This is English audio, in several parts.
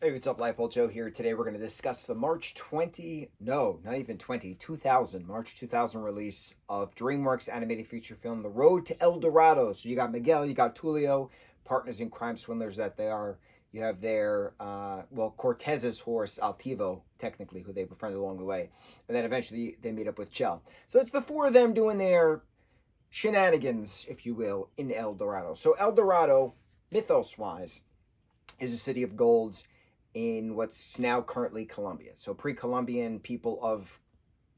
Hey, what's up, lightboltjoe here. Today we're going to discuss the March 2000 March 2000 release of DreamWorks animated feature film, The Road to El Dorado. So you got Miguel, you got Tulio, partners in crime swindlers that they are. You have their, Cortez's horse, Altivo, technically, who they befriended along the way. And then eventually they meet up with Chell. So it's the four of them doing their shenanigans, if you will, in El Dorado. So El Dorado, mythos-wise, is a city of gold in what's now currently Colombia. So pre-Columbian people of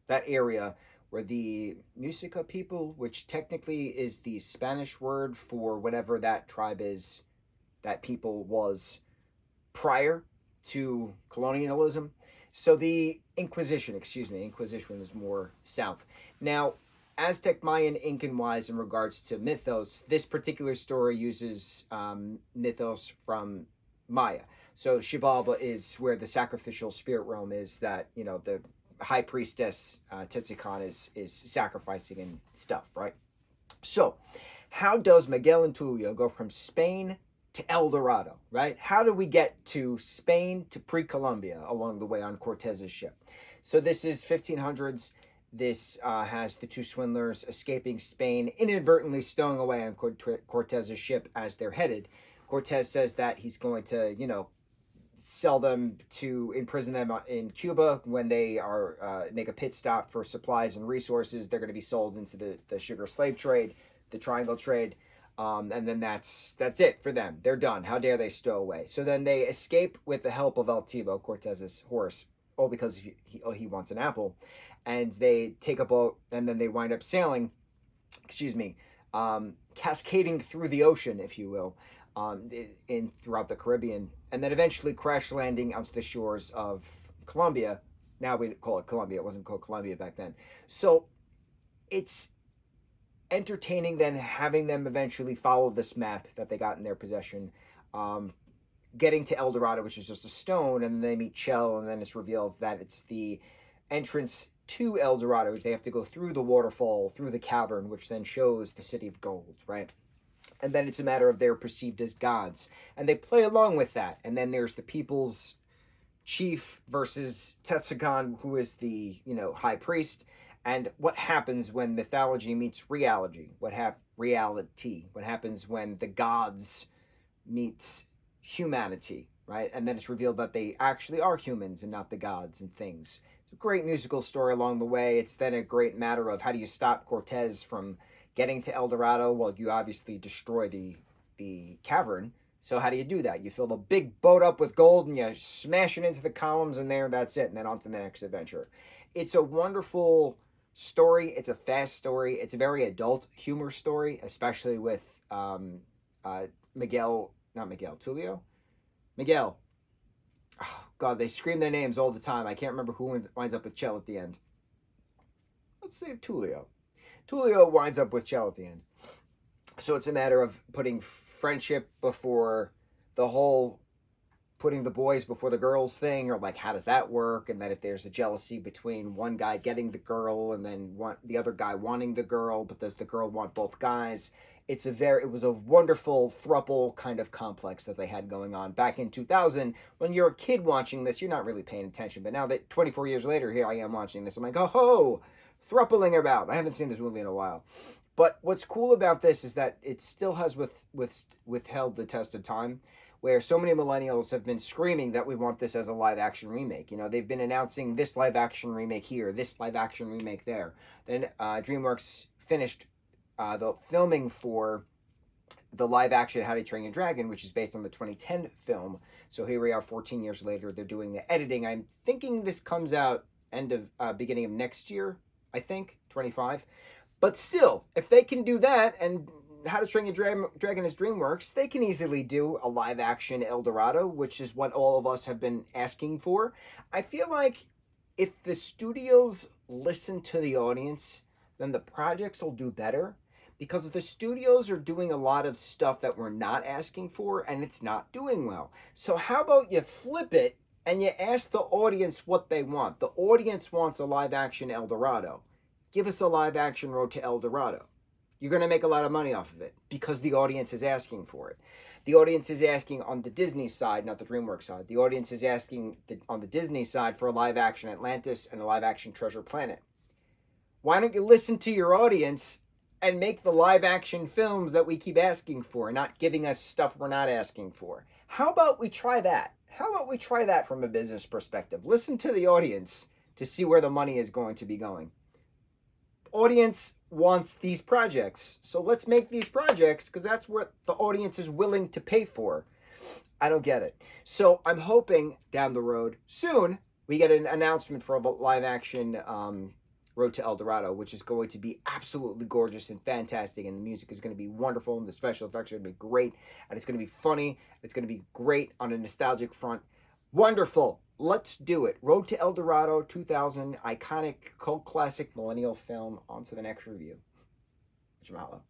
that area were the Musica people, which technically is the Spanish word for whatever that tribe is, that people was prior to colonialism. So the Inquisition was more south. Now, Aztec, Mayan, Incan wise, in regards to mythos, this particular story uses mythos from Maya. So Xibalba is where the sacrificial spirit realm is, that, you know, the high priestess Tetsukan is sacrificing and stuff, right? So how does Miguel and Tulio go from Spain to El Dorado, right? How do we get to Spain to pre-Columbia along the way on Cortez's ship? So this is 1500s. This has the two swindlers escaping Spain, inadvertently stowing away on Cortez's ship as they're headed. Cortez says that he's going to, sell them to imprison them in Cuba when they are make a pit stop for supplies and resources. They're going to be sold into the sugar slave trade, the triangle trade, and then that's it for them. They're done. How dare they stow away? So then they escape with the help of Altivo, Cortez's horse, all because he wants an apple, and they take a boat, and then they wind up sailing. Cascading through the ocean, if you will. Throughout the Caribbean, and then eventually crash landing onto the shores of Colombia. Now we call it Colombia. It wasn't called Colombia back then. So it's entertaining then having them eventually follow this map that they got in their possession, getting to El Dorado, which is just a stone, and then they meet Chell, and then it's revealed that it's the entrance to El Dorado. They have to go through the waterfall, through the cavern, which then shows the city of gold, right? And then it's a matter of they're perceived as gods. And they play along with that. And then there's the people's chief versus Tetsukan, who is the, high priest. And what happens when mythology meets reality? Reality? What happens when the gods meet humanity, right? And then it's revealed that they actually are humans and not the gods and things. It's a great musical story along the way. It's then a great matter of how do you stop Cortez from getting to El Dorado? Well, you obviously destroy the cavern. So how do you do that? You fill the big boat up with gold and you smash it into the columns, and that's it. And then on to the next adventure. It's a wonderful story. It's a fast story. It's a very adult humor story, especially with Tulio? Miguel. Oh, God, they scream their names all the time. I can't remember who winds up with Chell at the end. Let's say Tulio. Tulio winds up with Chell at the end. So it's a matter of putting friendship before the whole putting the boys before the girls thing, or like, how does that work? And then if there's a jealousy between one guy getting the girl and then the other guy wanting the girl, but does the girl want both guys? It was a wonderful throuple kind of complex that they had going on back in 2000. When you're a kid watching this, you're not really paying attention. But now that 24 years later, here I am watching this, I'm like, oh, throupling about. I haven't seen this movie in a while. But what's cool about this is that it still has withheld the test of time, where so many millennials have been screaming that we want this as a live-action remake. They've been announcing this live-action remake here, this live-action remake there. Then DreamWorks finished the filming for the live-action How to Train Your Dragon, which is based on the 2010 film. So here we are 14 years later. They're doing the editing. I'm thinking this comes out beginning of next year. I think 25, but still, if they can do that, and How to Train Your Dragon is DreamWorks, they can easily do a live-action El Dorado, which is what all of us have been asking for. I feel like if the studios listen to the audience, then the projects will do better, because the studios are doing a lot of stuff that we're not asking for, and it's not doing well. So how about you flip it and you ask the audience what they want. The audience wants a live-action El Dorado. Give us a live-action Road to El Dorado. You're going to make a lot of money off of it because the audience is asking for it. The audience is asking on the Disney side, not the DreamWorks side. The audience is asking on the Disney side for a live action Atlantis and a live action Treasure Planet. Why don't you listen to your audience and make the live action films that we keep asking for, not giving us stuff we're not asking for? How about we try that? How about we try that from a business perspective? Listen to the audience to see where the money is going to be going. Audience wants these projects, so let's make these projects because that's what the audience is willing to pay for. I don't get it. So I'm hoping down the road soon we get an announcement for a live action Road to El Dorado, which is going to be absolutely gorgeous and fantastic, and the music is going to be wonderful, and the special effects are going to be great, and it's going to be funny. It's going to be great on a nostalgic front. Wonderful. Let's do it. Road to El Dorado, 2000, iconic cult classic millennial film. On to the next review. Mahalo.